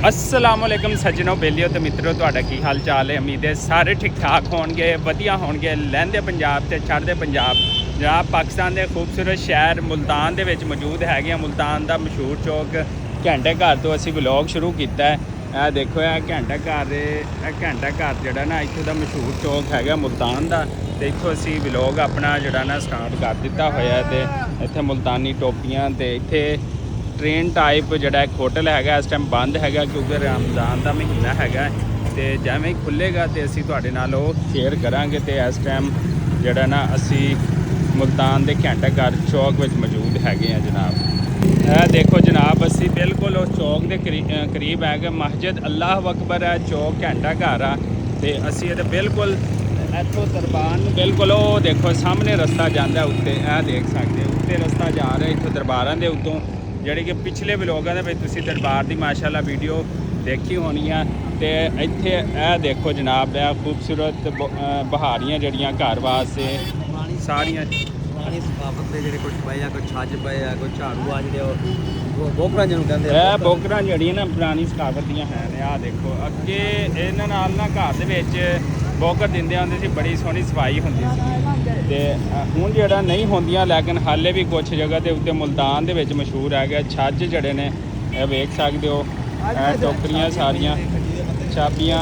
अस्सलामुअलैकुम सज्जनों बेलियो तो मित्रों ਤੁਹਾਡਾ ਕੀ ਹਾਲ ਚਾਲ ਹੈ। ਉਮੀਦ ਹੈ ਸਾਰੇ ਠੀਕ ਠਾਕ ਹੋਣਗੇ, ਵਧੀਆ ਹੋਣਗੇ। ਲਹਿੰਦੇ ਪੰਜਾਬ ਤੇ ਚੜ੍ਹਦੇ ਪੰਜਾਬ ਜਨਾਬ ਪਾਕਿਸਤਾਨ ਦੇ ਖੂਬਸੂਰਤ ਸ਼ਹਿਰ ਮੁਲਤਾਨ ਦੇ ਵਿੱਚ ਮੌਜੂਦ ਹੈਗੇ ਆ। ਮੁਲਤਾਨ ਦਾ ਮਸ਼ਹੂਰ ਚੌਕ ਘੰਟੇ ਘਰ ਤੋਂ ਅਸੀਂ ਵਲੌਗ ਸ਼ੁਰੂ ਕੀਤਾ ਹੈ। ਇਹ ਦੇਖੋ ਇਹ ਘੰਟਾ ਘਰ ਜਿਹੜਾ ਨਾ ਇੱਥੋਂ ਦਾ ਮਸ਼ਹੂਰ ਚੌਕ ਹੈਗਾ ਮੁਲਤਾਨ ਦਾ, ਤੇ ਇੱਥੋਂ ਅਸੀਂ ਵਲੌਗ ਆਪਣਾ ਜਿਹੜਾ ਨਾ ਸਟਾਰਟ ਕਰ ਦਿੱਤਾ ਹੋਇਆ। ਤੇ ਇੱਥੇ ਮੁਲਤਾਨੀ ਟੋਪੀਆਂ ਤੇ ਇੱਥੇ ट्रेन टाइप जोड़ा एक होटल है इस टाइम बंद है क्योंकि रमज़ान का महीना है। तो जिमें ही खुलेगा तो असी तुहाडे नाल शेयर करांगे। तो इस टाइम जोड़ा ना असी मुल्तान के घंटा घर चौक में मौजूद है जनाब। यह देखो जनाब असी बिल्कुल उस चौक के करीब है। मस्जिद अल्लाह अकबर है, चौक घंटा घर आ। तो असी बिल्कुल इतों दरबार बिल्कुल वो देखो सामने रस्ता जाता है उत्ते, यह देख सकते उत्ते रस्ता जा रहा है इतों दरबारों के उत्तों ਜਿਹੜੇ ਕਿ ਪਿਛਲੇ ਵਲੋਗਾਂ ਦੇ ਵਿੱਚ ਤੁਸੀਂ ਦਰਬਾਰ ਦੀ ਮਾਸ਼ਾਅੱਲਾ ਵੀਡੀਓ ਦੇਖੀ ਹੋਣੀ ਆ। ਤੇ ਇੱਥੇ ਇਹ ਦੇਖੋ ਜਨਾਬ ਇਹ ਖੂਬਸੂਰਤ ਬਹਾਰੀਆਂ ਜਿਹੜੀਆਂ ਘਰ ਵਾਸਤੇ ਸਾਰੀਆਂ ਪੁਰਾਣੀ ਸਕਾਫਤ ਦੇ ਜਿਹੜੇ ਕੁਝ ਪਏ ਆ, ਕੋਈ ਛੱਜ ਪਏ ਆ, ਕੋਈ ਝਾੜੂ ਆ ਜਿਹੜੇ ਉਹ ਬੋਕਰਾਂ ਜਿਹਨੂੰ ਕਹਿੰਦੇ ਆ। ਇਹ ਬੋਕਰਾਂ ਜਿਹੜੀਆਂ ਨਾ ਪੁਰਾਣੀ ਸਕਾਫਤ ਦੀਆਂ ਹੈ ਨੇ। ਆਹ ਦੇਖੋ ਅੱਗੇ ਇਹਨਾਂ ਨਾਲ ਨਾ ਘਰ ਦੇ ਵਿੱਚ ਬੋਕਰ ਦਿੰਦੇ ਹੁੰਦੇ ਸੀ, ਬੜੀ ਸੋਹਣੀ ਸਫਾਈ ਹੁੰਦੀ ਸੀ। ਤੇ ਹੁਣ ਜਿਹੜਾ ਨਹੀਂ ਹੁੰਦੀਆਂ, ਲੇਕਿਨ ਹਾਲੇ ਵੀ ਕੁਝ ਜਗ੍ਹਾ ਦੇ ਉੱਤੇ ਮੁਲਤਾਨ ਦੇ ਵਿੱਚ ਮਸ਼ਹੂਰ ਹੈਗਾ ਛੱਜ ਜਿਹੜੇ ਨੇ। ਇਹ ਵੇਖ ਸਕਦੇ ਹੋ ਇਹ ਟੋਕਰੀਆਂ ਸਾਰੀਆਂ ਚਾਬੀਆਂ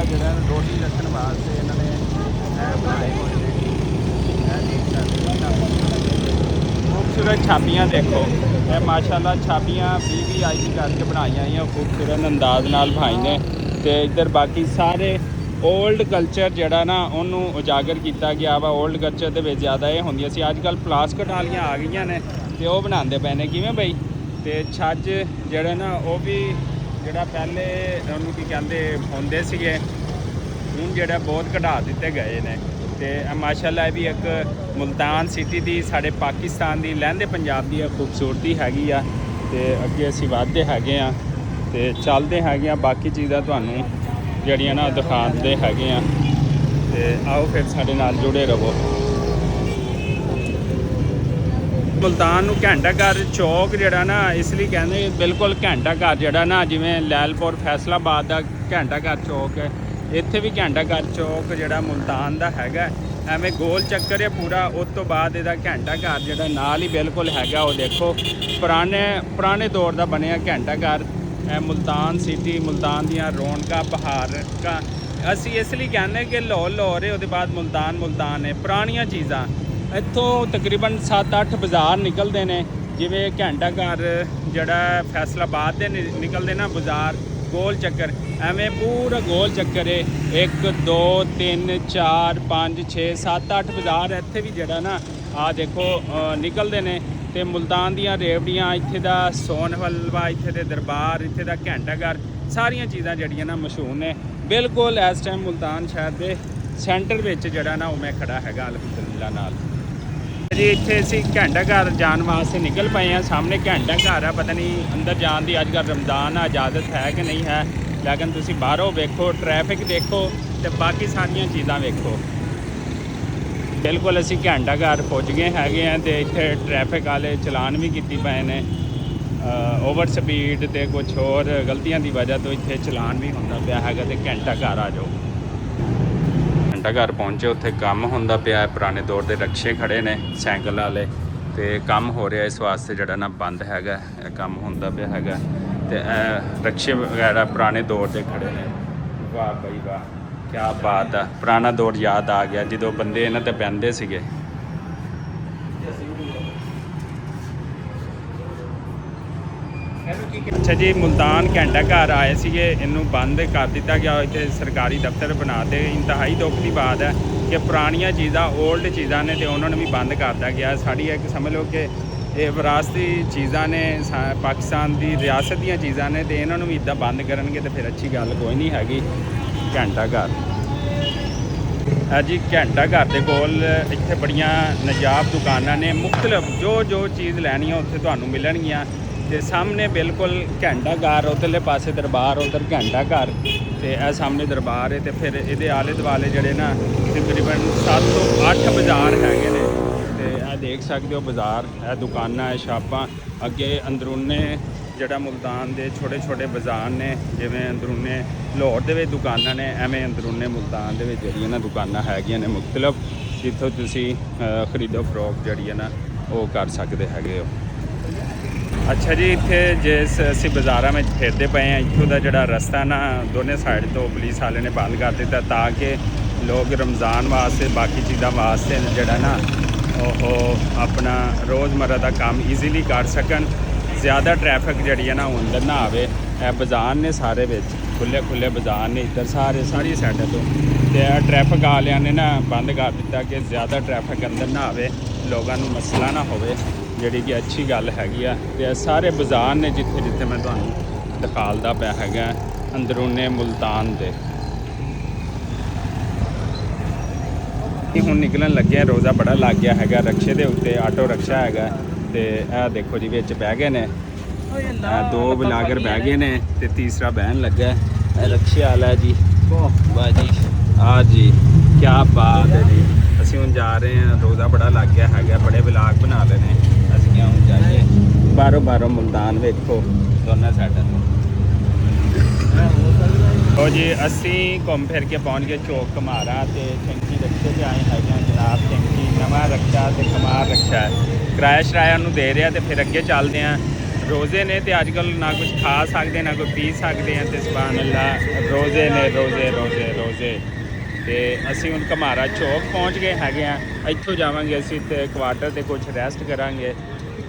ਜਿਹੜਾ ਰੋਟੀ ਰੱਖਣ ਵਾਸਤੇ ਇਹਨਾਂ ਨੇ ਇਹ ਬਣਾਏ ਹੋਏ ਨੇ। ਇਹ ਦੇਖ ਸਕਦੇ ਹੋ ਖੂਬਸੂਰਤ ਛਾਬੀਆਂ ਦੇਖੋ। ਇਹ ਮਾਸ਼ਾਅੱਲਾ ਛਾਬੀਆਂ 20 ਅੱਜ ਕਰਕੇ ਬਣਾਈਆਂ ਆਈਆਂ ਖੂਬਸੂਰਤ ਅੰਦਾਜ਼ ਨਾਲ ਭਾਈ ਨੇ। ਤੇ ਇੱਧਰ ਬਾਕੀ ਸਾਰੇ ओल्ड कल्चर जड़ा ना उन्होंने उजागर किया गया वा। ओल्ड कल्चर के ज़्यादा ये होंगे सी, अजकल प्लास्टिक वालियाँ आ गई ने तो वह बनाते पे ने किवें बई। तो छज जड़े ना वो भी जड़ा पहले उन्होंने की कहते होंदे सीगे, हुण जड़ा बहुत घटा दिते गए ने। तो माशाअल्लाह भी एक मुल्तान सिटी की साढ़े पाकिस्तान की लहंदे पंजाब की खूबसूरती हैगी आ। तो अगे असीं वधदे हैगे आ ते चलदे हैगे आ। बाकी चीज़ां तुहानूं ਜਿਹੜੀਆਂ ਨਾ ਦਿਖਾਉਂਦੇ ਹੈਗੇ ਆ। ਤੇ ਆਓ ਫਿਰ ਸਾਡੇ ਨਾਲ ਜੁੜੇ ਰਹੋ। ਮੁਲਤਾਨ ਨੂੰ ਘੰਟਾ ਘਰ ਚੌਕ ਜਿਹੜਾ ਨਾ ਇਸ ਲਈ ਕਹਿੰਦੇ ਬਿਲਕੁਲ ਘੰਟਾ ਘਰ ਜਿਹੜਾ ਨਾ ਜਿਵੇਂ ਲੈਲਪੁਰ ਫੈਸਲਾਬਾਦ ਦਾ ਘੰਟਾ ਘਰ ਚੌਕ ਹੈ, ਇੱਥੇ ਵੀ ਘੰਟਾ ਘਰ ਚੌਕ ਜਿਹੜਾ ਮੁਲਤਾਨ ਦਾ ਹੈਗਾ। ਐਵੇਂ ਗੋਲ ਚੱਕਰ ਹੈ ਪੂਰਾ। ਉਸ ਤੋਂ ਬਾਅਦ ਇਹਦਾ ਘੰਟਾ ਘਰ ਜਿਹੜਾ ਨਾਲ ਹੀ ਬਿਲਕੁਲ ਹੈਗਾ। ਉਹ ਦੇਖੋ ਪੁਰਾਣੇ ਦੌਰ ਦਾ ਬਣਿਆ ਘੰਟਾ ਘਰ। मुल्तान सिटी मुल्तान दियाँ रौनक बहार का असी इसलिए कहने कि लाहौर है उसके बाद मुल्तान है। पुरानियां चीज़ां इत्थों तकरीबन 7-8 बाज़ार निकलते हैं। जिमें घंटा घर जड़ा फैसलाबाद दे निकलते ना बाज़ार गोल चक्कर, एवें पूरा गोल चक्कर है 1 2 3 4 5 6 7 8 बाज़ार इत्थे भी जड़ा ना आ देखो निकलते हैं। तो मुल्तान दियाँ रेवड़ियाँ इत्थे दा सोन हलवा इत्थे दे दरबार इत्थे दा घंटा घर सारियां चीज़ां जड़ियां ना मशहूर ने। बिल्कुल इस टाइम मुल्तान शहर के सेंटर में जड़ा ना मैं खड़ा है अल्हम्दुलिल्लाह नाल जी। इत्थे असीं घंटा घर जाने वास्ते निकल पाए हैं। सामने घंटा घर है, पता नहीं अंदर जान की अजकल रमज़ान इजाज़त है कि नहीं है, लेकिन तुसीं बाहरों वेखो ट्रैफिक देखो तो बाकी सारियां चीज़ां वेखो। बिल्कुल असी घंटा घर पहुँच गए हैं। तो इतने ट्रैफिक वाले चलान भी किए पे ने ओवर स्पीड तो कुछ होर गलतियों की वजह तो इतने चलान भी होंदा पिया है। तो घंटा घर आ जाओ। घंटा घर पहुँचे उत्थे काम होंदा पिया। पुराने दौर के रक्शे खड़े ने साइकिल वाले, तो काम हो रहा इस वास्ते जड़ा ना बंद हैगा, काम होंदा पिया हैगा। तो रक्शे वगैरह पुराने दौर के खड़े ने। वाह भाई वाह, क्या बात है। पुराना दौर याद आ गया जो बंदे इन्हां ते बहंदे सीगे। अच्छा जी, मुल्तान घंटा घर आए थे, इनू बंद कर दिता गया। इतने सरकारी दफ्तर बनाते। इंतहाई दुख की बात है कि पुरानियां चीज़ां ओल्ड चीज़ां ने तो उन्होंने भी बंद कर दिया गया। साड़ी एक समझ लो कि ये विरासती चीज़ां ने, पाकिस्तान की रियासत दी चीज़ां ने, तो इन्होंने भी इदा बंद करेंगे तो फिर अच्छी गल कोई नहीं हैगी। घंटा घर जी घंटा घर के कोल इत्थे बड़ियां नजाब दुकानां ने। मुख्तलिफ जो चीज़ लैनी है उत्थे तुहानूं मिलणगियां। ते सामने बिल्कुल घंटा घर, उधरले पासे दरबार, उधर घंटा घर, ते यह सामने दरबार है। तो फिर ये आले दुआले जड़े ना तकरीबन 7 तो 8 बाज़ार हैगे ने। तो यह देख सकते हो बाज़ार, यह दुकानां है, शापां। अगे अंदरूने ਜਿਹੜਾ ਮੁਲਤਾਨ ਦੇ ਛੋਟੇ ਛੋਟੇ ਬਾਜ਼ਾਰ ਨੇ, ਜਿਵੇਂ ਅੰਦਰੂਨੇ ਲਾਹੌਰ ਦੇ ਵਿੱਚ ਦੁਕਾਨਾਂ ਨੇ, ਐਵੇਂ ਅੰਦਰੂਨੇ ਮੁਲਤਾਨ ਦੇ ਵਿੱਚ ਜਿਹੜੀਆਂ ਨਾ ਦੁਕਾਨਾਂ ਹੈਗੀਆਂ ਨੇ ਮੁਖਤਲਿਫ, ਜਿੱਥੋਂ ਤੁਸੀਂ ਖਰੀਦੋ ਫਰੋਖ ਜਿਹੜੀ ਹੈ ਨਾ ਉਹ ਕਰ ਸਕਦੇ ਹੈਗੇ ਹੋ। ਅੱਛਾ ਜੀ, ਇੱਥੇ ਜਿਸ ਅਸੀਂ ਬਾਜ਼ਾਰਾਂ ਵਿੱਚ ਫਿਰਦੇ ਪਏ ਹਾਂ, ਇੱਥੋਂ ਦਾ ਜਿਹੜਾ ਰਸਤਾ ਨਾ ਦੋਨੇ ਸਾਈਡ ਤੋਂ ਪੁਲਿਸ ਵਾਲੇ ਨੇ ਬੰਦ ਕਰ ਦਿੱਤਾ ਤਾਂ ਕਿ ਲੋਕ ਰਮਜ਼ਾਨ ਵਾਸਤੇ ਬਾਕੀ ਚੀਜ਼ਾਂ ਵਾਸਤੇ ਜਿਹੜਾ ਨਾ ਉਹ ਆਪਣਾ ਰੋਜ਼ਮर्रा ਦਾ ਕੰਮ ਈਜ਼ੀਲੀ ਕਰ ਸਕਣ। ਜ਼ਿਆਦਾ ਟ੍ਰੈਫਿਕ ਜਿਹੜੀ ਹੈ ਨਾ ਉਹ ਅੰਦਰ ਨਾ ਆਵੇ। ਇਹ ਬਾਜ਼ਾਰ ਨੇ ਸਾਰੇ ਵਿੱਚ ਖੁੱਲ੍ਹੇ ਬਾਜ਼ਾਰ ਨੇ ਇੱਧਰ ਸਾਰੀ ਸਾਈਡਾਂ ਤੋਂ, ਅਤੇ ਇਹ ਟ੍ਰੈਫਿਕ ਵਾਲਿਆਂ ਨੇ ਨਾ ਬੰਦ ਕਰ ਦਿੱਤਾ ਕਿ ਜ਼ਿਆਦਾ ਟ੍ਰੈਫਿਕ ਅੰਦਰ ਨਾ ਆਵੇ, ਲੋਕਾਂ ਨੂੰ ਮਸਲਾ ਨਾ ਹੋਵੇ, ਜਿਹੜੀ ਕਿ ਅੱਛੀ ਗੱਲ ਹੈਗੀ ਆ। ਅਤੇ ਇਹ ਸਾਰੇ ਬਾਜ਼ਾਰ ਨੇ ਜਿੱਥੇ ਮੈਂ ਤੁਹਾਨੂੰ ਦਿਖਾਲਦਾ ਪਿਆ ਹੈਗਾ ਅੰਦਰੂਨੇ ਮੁਲਤਾਨ ਦੇ। ਹੁਣ ਨਿਕਲਣ ਲੱਗੇ, ਰੋਜ਼ਾ ਬੜਾ ਲੱਗ ਗਿਆ ਹੈਗਾ। ਰਕਸ਼ੇ ਦੇ ਉੱਤੇ ਆਟੋ ਰਕਸ਼ਾ ਹੈਗਾ, ਤੇ ਇਹ ਦੇਖੋ ਜੀ ਵਿੱਚ ਬਹਿ ਗਏ ਨੇ, ਦੋ ਬਲਾਗਰ ਬਹਿ ਗਏ ਨੇ ਤੇ ਤੀਸਰਾ ਬਹਿਣ ਲੱਗਾ। ਇਹ ਰਕਸ਼ੇ ਵਾਲਾ ਜੀ, ਵਾਹ ਜੀ, ਆ ਜੀ ਕਿਆ ਬਾਤ ਹੈ ਜੀ। ਅਸੀਂ ਹੁਣ ਜਾ ਰਹੇ ਹਾਂ, ਰੋਜ਼ਾ ਬੜਾ ਲੱਗ ਗਿਆ ਹੈਗਾ, ਬੜੇ ਬਲਾਗ ਬਣਾ ਲੈਣੇ। ਅਸੀਂ ਕਿਹਾ ਹੁਣ ਜਾਈਏ ਬਾਹਰੋਂ ਮੁਲਤਾਨ ਵੇਖੋ ਦੋਨਾਂ ਸਾਈਡਾਂ ਤੋਂ। ਉਹ ਜੀ ਅਸੀਂ ਘੁੰਮ ਫਿਰ ਕੇ ਪਹੁੰਚ ਗਏ ਚੌਕ ਕਮਾਰਾ ਤੇ ਚੰਕੀ ਰਕਸ਼ੇ ਤੇ ਆਏ ਹੈਗੇ ਹਾਂ ਜਨਾਬ। ਚੰਕੀ ਨਵਾਂ ਰਕਸ਼ਾ ਤੇ ਕਮਾਰ ਰਕਸ਼ਾ ਹੈ, ਕਿਰਾਇਆ ਸ਼ਰਾਇਆ ਨੂੰ ਦੇ ਰਿਹਾ ਤੇ ਫਿਰ ਅੱਗੇ ਚੱਲਦੇ ਹਾਂ। ਰੋਜ਼ੇ ਨੇ ਤੇ ਅੱਜ ਕੱਲ੍ਹ ਨਾ ਕੁਝ ਖਾ ਸਕਦੇ ਨਾ ਕੋਈ ਪੀ ਸਕਦੇ ਹਾਂ, ਤੇ ਸੁਭਾਨ ਅੱਲਾ ਰੋਜ਼ੇ ਨੇ, ਰੋਜ਼ੇ। ਤੇ ਅਸੀਂ ਹੁਣ ਕਮਾਰਾ ਚੌਕ ਪਹੁੰਚ ਗਏ ਹੈਗੇ ਹਾਂ। ਇੱਥੋਂ ਜਾਵਾਂਗੇ ਅਸੀਂ ਤੇ ਕੁਆਟਰ ਤੇ ਕੁਝ ਰੈਸਟ ਕਰਾਂਗੇ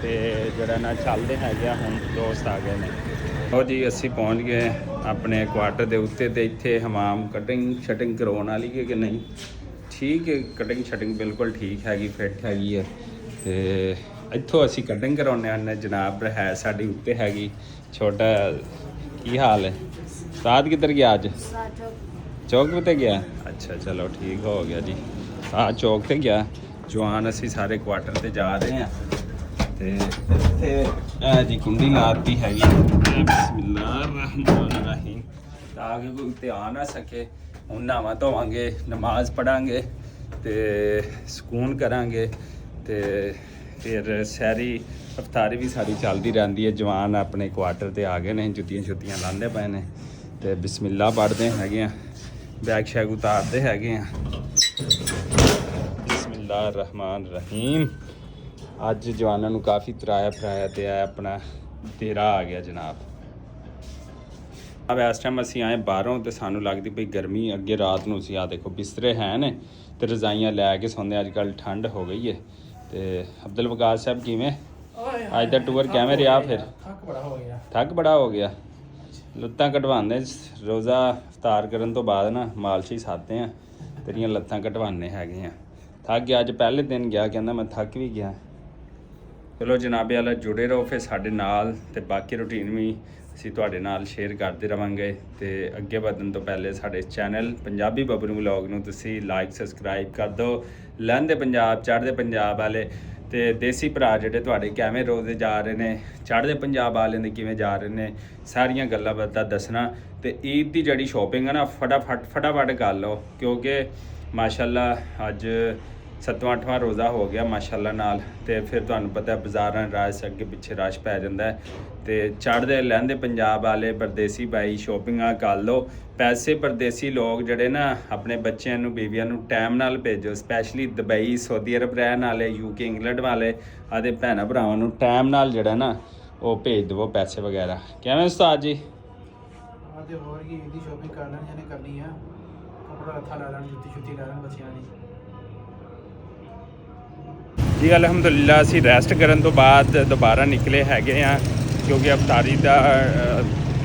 ਤੇ ਜਿਹੜਾ ਨਾ ਚੱਲਦੇ ਹੈਗੇ ਆ। ਹੁਣ ਦੋਸਤ ਆ ਗਏ ਨੇ। ਉਹ ਜੀ ਅਸੀਂ ਪਹੁੰਚ ਗਏ ਆਪਣੇ ਕੁਆਟਰ ਦੇ ਉੱਤੇ, ਤੇ ਇੱਥੇ ਹਮਾਮ ਕਟਿੰਗ ਸ਼ਟਿੰਗ ਕਰਵਾਉਣ ਵਾਲੀ ਹੈ ਕਿ ਨਹੀਂ? ਠੀਕ ਹੈ, ਕਟਿੰਗ ਸ਼ਟਿੰਗ ਬਿਲਕੁਲ ਠੀਕ ਹੈਗੀ, ਫਿੱਟ ਹੈਗੀ ਹੈ। ਤੇ ਇੱਥੋਂ ਅਸੀਂ ਕਟਿੰਗ ਕਰਾਉਂਦੇ ਹਾਂ। ਜਨਾਬ ਹੈ ਸਾਡੀ ਉੱਤੇ ਹੈਗੀ। ਛੋਟਾ ਕੀ ਹਾਲ ਹੈ? ਸਾਦ ਕਿੱਧਰ ਗਿਆ ਅੱਜ? ਚੌਕ 'ਤੇ ਗਿਆ। ਅੱਛਾ ਚਲੋ ਠੀਕ ਹੋ ਗਿਆ ਜੀ। ਚੌਕ 'ਤੇ ਗਿਆ। ਜਵਾਨ ਅਸੀਂ ਸਾਰੇ ਕੁਆਟਰ 'ਤੇ ਜਾ ਰਹੇ ਹਾਂ। ਤੇ ਇੱਥੇ ਜੀ ਕੁੰਡੀ ਲਾਤੀ ਹੈਗੀ, ਬਿਸਮਿਲ੍ਲਾਹਿਰਰਹਿਮਾਨਿਰਰਹੀਮ, ਤਾਂ ਕਿ ਕੋਈ ਉੱਤੇ ਆ ਨਾ ਸਕੇ। ਹੁਣ ਨਹਾਵਾਂ ਧੋਵਾਂਗੇ, ਨਮਾਜ਼ ਪੜ੍ਹਾਂਗੇ ਤੇ ਸਕੂਨ ਕਰਾਂਗੇ, ਤੇ ਫਿਰ ਸਹਿਰੀ ਅਫਤਾਰੀ ਵੀ ਸਾਡੀ ਚੱਲਦੀ ਰਹਿੰਦੀ ਹੈ। ਜਵਾਨ ਆਪਣੇ ਕੁਆਟਰ 'ਤੇ ਆ ਗਏ ਨੇ, ਜੁੱਤੀਆਂ ਲਾਉਂਦੇ ਪਏ ਨੇ ਤੇ ਬਿਸਮਿਲ੍ਲਾ ਪੜ੍ਹਦੇ ਹੈਗੇ ਆ, ਬੈਗ ਸ਼ੈਗ ਉਤਾਰਦੇ ਹੈਗੇ ਆ। ਬਿਸਮਿਲ੍ਲਾਹਿਰਰਹਿਮਾਨਿਰਰਹੀਮ। ਅੱਜ ਜਵਾਨਾਂ ਨੂੰ ਕਾਫੀ ਤਰਾਇਆ ਫਰਾਇਆ ਤੇ ਆ ਆਪਣਾ ਤੇਰਾ ਆ ਗਿਆ ਜਨਾਬ। ਇਸ ਟਾਈਮ ਅਸੀਂ ਆਏ ਬਾਹਰੋਂ ਤੇ ਸਾਨੂੰ ਲੱਗਦੀ ਪਈ ਗਰਮੀ। ਅੱਗੇ ਰਾਤ ਨੂੰ ਸੀ, ਆ ਦੇਖੋ ਬਿਸਤਰੇ ਹੈ ਨੇ ਤੇ ਰਜ਼ਾਈਆਂ ਲੈ ਕੇ ਸੌਂਦੇ। ਅੱਜ ਕੱਲ੍ਹ ਠੰਡ ਹੋ ਗਈ ਹੈ। ਤੇ ਅਬਦੁਲ ਵਕਾਸ ਸਾਹਿਬ ਕਿਵੇਂ ਅੱਜ ਦਾ ਟੂਰ ਕਿਵੇਂ ਰਿਹਾ? ਫਿਰ ਥੱਕ ਬੜਾ ਹੋ ਗਿਆ। ਲੱਤਾਂ ਕਢਵਾਉਂਦੇ ਰੋਜ਼ਾ ਇਫਤਾਰ ਕਰਨ ਤੋਂ ਬਾਅਦ ਨਾ ਮਾਲਸ਼ੀ ਸਾਦੇ ਆ, ਤੇਰੀਆਂ ਲੱਤਾਂ ਕਢਵਾਉਂਦੇ ਹੈਗੇ ਆ। ਥੱਕ ਗਿਆ, ਅੱਜ ਪਹਿਲੇ ਦਿਨ ਗਿਆ, ਕਹਿੰਦਾ ਮੈਂ ਥੱਕ ਵੀ ਗਿਆ। ਚਲੋ ਜਨਾਬੇ ਵਾਲਾ ਜੁੜੇ ਰਹੋ ਫਿਰ ਸਾਡੇ ਨਾਲ, ਤੇ ਬਾਕੀ ਰੂਟੀਨ ਵੀ ਅਸੀਂ ਤੁਹਾਡੇ ਨਾਲ ਸ਼ੇਅਰ ਕਰਦੇ ਰਵਾਂਗੇ। ਤੇ ਅੱਗੇ ਵਧਣ ਤੋਂ ਪਹਿਲੇ ਸਾਡੇ ਚੈਨਲ ਪੰਜਾਬੀ ਬਬਰੂ ਵਲੌਗ ਨੂੰ ਤੁਸੀਂ ਲਾਈਕ ਸਬਸਕ੍ਰਾਈਬ ਕਰ ਦਿਓ। ਲਹਿੰਦੇ ਪੰਜਾਬ, ਚੜ੍ਹਦੇ ਪੰਜਾਬ ਵਾਲੇ ਤੇ ਦੇਸੀ ਭਰਾ ਜਿਹੜੇ ਤੁਹਾਡੇ ਕਿਵੇਂ ਰੋਜ਼ੇ ਜਾ ਰਹੇ ਨੇ, ਚੜ੍ਹਦੇ ਪੰਜਾਬ ਵਾਲਿਆਂ ਦੇ ਕਿਵੇਂ ਜਾ ਰਹੇ ਨੇ, ਸਾਰੀਆਂ ਗੱਲਾਂ ਬਾਤਾਂ ਦੱਸਣਾ। ਤੇ ਈਦ ਦੀ ਜਿਹੜੀ ਸ਼ੋਪਿੰਗ ਹੈ ਨਾ ਫਟਾਫਟ ਕਰ ਲਓ, ਕਿਉਂਕਿ ਮਾਸ਼ਾਅੱਲਾ ਅੱਜ 7ਵਾਂ 8ਵਾਂ ਰੋਜ਼ਾ ਹੋ ਗਿਆ ਮਾਸ਼ਾਅੱਲਾ ਨਾਲ। ਤੇ ਫਿਰ ਤੁਹਾਨੂੰ ਪਤਾ ਬਾਜ਼ਾਰਾਂ ਰਸ਼ ਅੱਗੇ ਪਿੱਛੇ ਰਸ਼ ਪੈ ਜਾਂਦਾ ਹੈ। ਤੇ ਚੜ੍ਹਦੇ ਲਹਿੰਦੇ ਪੰਜਾਬ ਵਾਲੇ ਪਰਦੇਸੀ ਭਾਈ ਸ਼ੋਪਿੰਗਾਂ ਕਰ ਲਓ। ਪੈਸੇ ਪਰਦੇਸੀ ਲੋਕ ਜਿਹੜੇ ਨਾ ਆਪਣੇ ਬੱਚਿਆਂ ਨੂੰ ਬੀਵੀਆਂ ਨੂੰ ਟਾਈਮ ਨਾਲ ਭੇਜੋ, ਸਪੈਸ਼ਲੀ ਦੁਬਈ ਸਊਦੀ ਅਰਬ ਰਹਿਣ ਵਾਲੇ, UK ਇੰਗਲੈਂਡ ਵਾਲੇ ਆਦੇ ਭੈਣਾਂ ਭਰਾਵਾਂ ਨੂੰ ਟਾਈਮ ਨਾਲ ਜਿਹੜਾ ਨਾ ਉਹ ਭੇਜ ਦੇਵੋ ਪੈਸੇ ਵਗੈਰਾ। ਕਿਵੇਂ ਉਸਤਾਦ ਜੀ? ਤੇ ਹੋਰ ਕੀ ਇਹਦੀ ਸ਼ੋਪਿੰਗ ਕਰ ਲੈਣ ਜਿਹਨੇ ਕਰਨੀ ਆ, ਕੱਪੜਾ ਰੱਥਾ ਲੈ ਲੈਣ, ਜੁੱਤੀ ਲੈ ਲੈਣ ਬੱਚਿਆਂ ਦੀ। ਜੀ ਅਲਹਮਦੁਲਿਲਾ ਅਸੀਂ ਰੈਸਟ ਕਰਨ ਤੋਂ ਬਾਅਦ ਦੁਬਾਰਾ ਨਿਕਲੇ ਹੈਗੇ ਆ, ਕਿਉਂਕਿ ਅਫਤਾਰੀ ਦਾ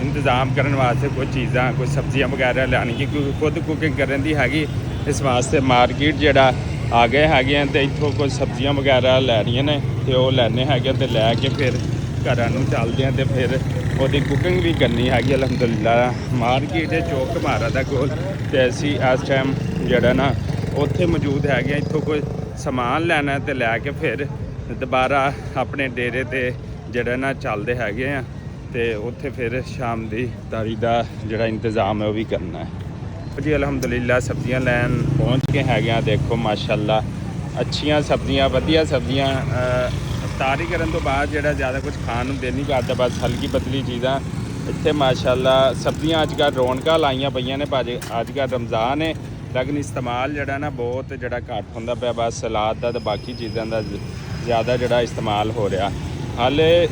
ਇੰਤਜ਼ਾਮ ਕਰਨ ਵਾਸਤੇ ਕੁਝ ਚੀਜ਼ਾਂ, ਕੁਝ ਸਬਜ਼ੀਆਂ ਵਗੈਰਾ ਲਿਆਉਣੀ, ਕਿਉਂਕਿ ਖੁਦ ਕੁਕਿੰਗ ਕਰਨ ਦੀ ਹੈਗੀ। ਇਸ ਵਾਸਤੇ ਮਾਰਕੀਟ ਜਿਹੜਾ ਆ ਗਏ ਹੈਗੇ ਆ, ਤੇ ਇੱਥੋਂ ਕੁਝ ਸਬਜ਼ੀਆਂ ਵਗੈਰਾ ਲੈਣੀਆਂ ਨੇ ਤੇ ਉਹ ਲੈਣੇ ਹੈਗੇ, ਤੇ ਲੈ ਕੇ ਫਿਰ ਘਰਾਂ ਨੂੰ ਚੱਲਦੇ ਆ ਤੇ ਫਿਰ ਉਹਦੀ ਕੁਕਿੰਗ ਵੀ ਕਰਨੀ ਹੈਗੀ। ਅਲਹਮਦੁਲਿਲਾ ਮਾਰਕੀਟ ਹੈ ਚੌਕ ਕਮਾਰਾ ਦਾ ਕੋਲ, ਤੇ ਅਸੀਂ ਇਸ ਟਾਈਮ ਜਿਹੜਾ ਨਾ ਉੱਥੇ ਮੌਜੂਦ ਹੈਗੇ ਆ। ਇੱਥੋਂ ਕੋਈ ਸਮਾਨ ਲੈਣਾ ਤੇ ਲੈ ਕੇ ਫਿਰ ਦੁਬਾਰਾ ਆਪਣੇ ਡੇਰੇ ਤੇ ਜਿਹੜਾ ਨਾ ਚੱਲਦੇ ਹੈਗੇ ਆ, ਤੇ ਉੱਥੇ ਫਿਰ ਸ਼ਾਮ ਦੀ ਇਫਤਾਰੀ ਦਾ ਜਿਹੜਾ ਇੰਤਜ਼ਾਮ ਹੈ ਉਹ ਵੀ ਕਰਨਾ ਹੈ ਜੀ। ਅਲਹਮਦੁਲਿਲਾ ਸਬਜ਼ੀਆਂ ਲੈਣ ਪਹੁੰਚ ਕੇ ਹੈਗੇ ਆ। ਦੇਖੋ ਮਾਸ਼ਾਅੱਲਾ ਅੱਛੀਆਂ ਸਬਜ਼ੀਆਂ, ਵਧੀਆ ਸਬਜ਼ੀਆਂ ਇਫਤਾਰੀ ਕਰਨ ਤੋਂ ਬਾਅਦ ਜਿਹੜਾ ਜ਼ਿਆਦਾ ਕੁਝ ਖਾਣ ਨੂੰ ਦਿਲ ਨਹੀਂ ਕਰਦਾ, ਬਸ ਹਲਕੀ ਪਤਲੀ ਚੀਜ਼ਾਂ। ਇੱਥੇ ਮਾਸ਼ਾਅੱਲਾ ਸਬਜ਼ੀਆਂ ਅੱਜ ਕੱਲ੍ਹ ਰੌਣਕਾਂ ਲਾਈਆਂ ਪਈਆਂ ਨੇ ਭਾਜੀ, ਅੱਜ ਕੱਲ੍ਹ ਰਮਜ਼ਾਨ ਹੈ ਲੇਕਿਨ ਇਸਤੇਮਾਲ ਜਿਹੜਾ ਨਾ ਬਹੁਤ ਜਿਹੜਾ ਘੱਟ ਹੁੰਦਾ ਪਿਆ, ਬਸ ਸਲਾਦ ਦਾ ਤੇ ਬਾਕੀ ਚੀਜ਼ਾਂ ਦਾ ਜ਼ਿਆਦਾ ਜਿਹੜਾ ਇਸਤੇਮਾਲ ਹੋ ਰਿਹਾ। ਹਾਲੇ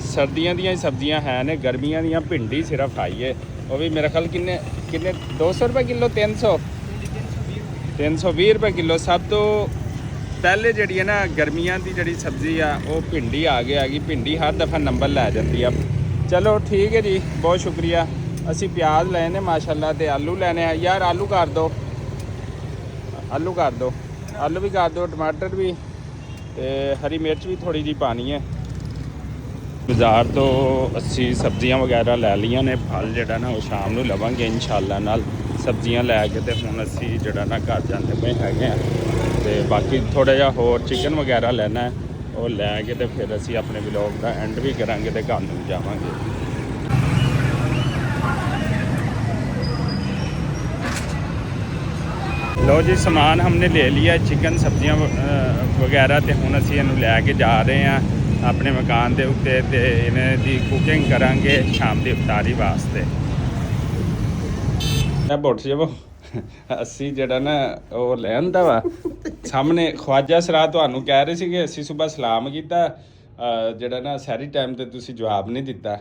ਸਰਦੀਆਂ ਦੀਆਂ ਹੀ ਸਬਜ਼ੀਆਂ ਹੈ ਨੇ, ਗਰਮੀਆਂ ਦੀਆਂ ਭਿੰਡੀ ਸਿਰਫ ਆਈ ਹੈ, ਉਹ ਵੀ ਮੇਰਾ ਖਿਆਲ ਕਿੰਨੇ 200 ਰੁਪਏ ਕਿਲੋ, 320 ਰੁਪਏ ਕਿਲੋ। ਸਭ ਤੋਂ ਪਹਿਲੇ ਜਿਹੜੀ ਹੈ ਨਾ ਗਰਮੀਆਂ ਦੀ ਜਿਹੜੀ ਸਬਜ਼ੀ ਆ ਉਹ ਭਿੰਡੀ ਆ ਗਈ। ਭਿੰਡੀ ਹਰ ਦਫਾ ਨੰਬਰ ਲੈ ਜਾਂਦੀ ਆ। ਚਲੋ ਠੀਕ ਹੈ ਜੀ, ਬਹੁਤ ਸ਼ੁਕਰੀਆ। ਅਸੀਂ ਪਿਆਜ਼ ਲਏ ਨੇ ਮਾਸ਼ਾਅੱਲਾ ਤੇ ਆਲੂ ਲੈਣੇ ਆ ਯਾਰ, ਆਲੂ ਕਰ ਦਿਓ, ਆਲੂ ਵੀ ਕਰ ਦਿਓ, ਟਮਾਟਰ ਵੀ ਤੇ ਹਰੀ ਮਿਰਚ ਵੀ ਥੋੜੀ ਜੀ ਪਾਣੀ ਹੈ। ਬਾਜ਼ਾਰ ਤੋਂ ਅਸੀਂ ਸਬਜ਼ੀਆਂ ਵਗੈਰਾ ਲੈ ਲਈਆਂ ਨੇ, ਫਲ ਜਿਹੜਾ ਨਾ ਉਹ ਸ਼ਾਮ ਨੂੰ ਲਵਾਂਗੇ ਇਨਸ਼ਾਅੱਲਾ ਨਾਲ। ਸਬਜ਼ੀਆਂ ਲੈ ਕੇ ਤੇ ਹੁਣ ਅਸੀਂ ਜਿਹੜਾ ਨਾ ਘਰ ਜਾਂਦੇ ਪਏ ਹੈਗੇ ਆ, ਤੇ ਬਾਕੀ ਥੋੜਾ ਜਿਹਾ ਹੋਰ ਚਿਕਨ ਵਗੈਰਾ ਲੈਣਾ ਹੈ, ਉਹ ਲੈ ਕੇ ਤੇ ਫਿਰ ਅਸੀਂ ਆਪਣੇ ਵਲੌਗ ਦਾ ਐਂਡ ਵੀ ਕਰਾਂਗੇ ਤੇ ਘਰ ਨੂੰ ਜਾਵਾਂਗੇ। ਲੋ ਜੀ, ਸਮਾਨ ਹਮਨੇ ਲੈ ਲਿਆ, ਚਿਕਨ ਸਬਜ਼ੀਆਂ ਵਗੈਰਾ, ਤੇ ਹੁਣ ਅਸੀਂ ਇਹਨੂੰ ਲੈ ਕੇ ਜਾ ਰਹੇ ਹਾਂ ਆਪਣੇ ਮਕਾਨ ਦੇ ਉੱਤੇ ਤੇ ਇਹਨਾਂ ਦੀ ਕੁਕਿੰਗ ਕਰਾਂਗੇ ਸ਼ਾਮ ਦੀ ਇਫਤਾਰੀ ਵਾਸਤੇ। ਇਹ ਬੁੱਟ ਜਾਵੋ, ਅਸੀਂ ਜਿਹੜਾ ਨਾ ਉਹ ਲੈ ਆਂਦਾ ਵਾ ਸਾਹਮਣੇ ਖਵਾਜਾ ਸਰਾ, ਤੁਹਾਨੂੰ ਕਹਿ ਰਹੇ ਸੀਗੇ ਅਸੀਂ ਸਵੇਰ ਸਲਾਮ ਕੀਤਾ, ਜਿਹੜਾ ਨਾ ਸਹਿਰੀ ਟਾਈਮ ਤੇ ਤੁਸੀਂ ਜਵਾਬ ਨਹੀਂ ਦਿੱਤਾ,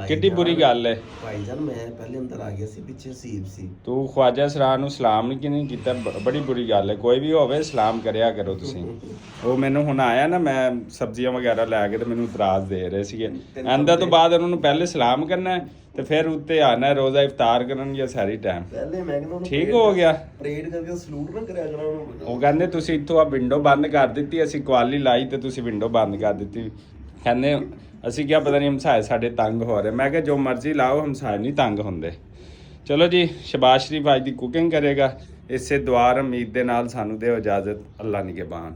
ਕਿੱਡੀ ਬੁਰੀ ਗੱਲ ਹੈ। ਭਾਈ ਜਾਨ ਮੈਂ ਪਹਿਲੇ ਅੰਦਰ ਆ ਗਿਆ ਸੀ, ਪਿੱਛੇ ਸੀਬ ਸੀ, ਤੂੰ ਖਵਾਜਾ ਸਰਾ ਨੂੰ ਸਲਾਮ ਨਹੀਂ ਕੀਤਾ, ਬੜੀ ਬੁਰੀ ਗੱਲ ਹੈ। ਕੋਈ ਵੀ ਹੋਵੇ ਸਲਾਮ ਕਰਿਆ ਕਰੋ ਤੁਸੀਂ। ਉਹ ਮੈਨੂੰ ਹੁਣ ਆਇਆ ਨਾ, ਮੈਂ ਸਬਜ਼ੀਆਂ ਵਗੈਰਾ ਲੈ ਕੇ ਤੇ ਮੈਨੂੰ ਇਤਰਾਜ਼ ਦੇ ਰਹੇ ਸੀਗੇ, ਆਂਦਾ ਤੋਂ ਬਾਅਦ ਉਹਨਾਂ ਨੂੰ ਪਹਿਲੇ ਸਲਾਮ ਕਰਨਾ ਤੇ ਫਿਰ ਉੱਤੇ ਆਣਾ ਰੋਜ਼ਾ ਇਫਤਾਰ ਕਰਨ ਜਾਂ ਸਾਰੀ ਟਾਈਮ। ਪਹਿਲੇ ਮੈਂ ਕਹਿੰਦਾ ਠੀਕ ਹੋ ਗਿਆ, ਪ੍ਰੇਡ ਕਰਕੇ ਸਲੂਟ ਨਾ ਕਰਿਆ ਕਰਾਂ ਉਹਨੂੰ। ਉਹ ਕਹਿੰਦੇ ਤੁਸੀਂ ਇੱਥੋਂ ਆ ਵਿੰਡੋ ਬੰਦ ਕਰ ਦਿੱਤੀ, ਅਸੀਂ ਕੁਆਲੀ ਲਾਈ ਤੇ ਤੁਸੀਂ ਵਿੰਡੋ ਬੰਦ ਕਰ ਦਿੱਤੀ। ਕਹਿੰਦੇ ਅਸੀਂ ਕਿਹਾ ਪਤਾ ਨਹੀਂ ਹਮਸਾਏ ਸਾਡੇ ਤੰਗ ਹੋ ਰਹੇ। ਮੈਂ ਕਿਹਾ ਜੋ ਮਰਜ਼ੀ ਲਾਓ, ਹਮਸਾਏ ਨਹੀਂ ਤੰਗ ਹੁੰਦੇ। ਚਲੋ ਜੀ, ਸ਼ਬਾਸ਼ ਸ਼ਰੀਫ ਅੱਜ ਦੀ ਕੁਕਿੰਗ ਕਰੇਗਾ। ਇਸੇ ਦੁਆ ਉਮੀਦ ਦੇ ਨਾਲ ਸਾਨੂੰ ਦਿਓ ਇਜਾਜ਼ਤ। ਅੱਲਾ ਨਿਗਹਿਬਾਨ।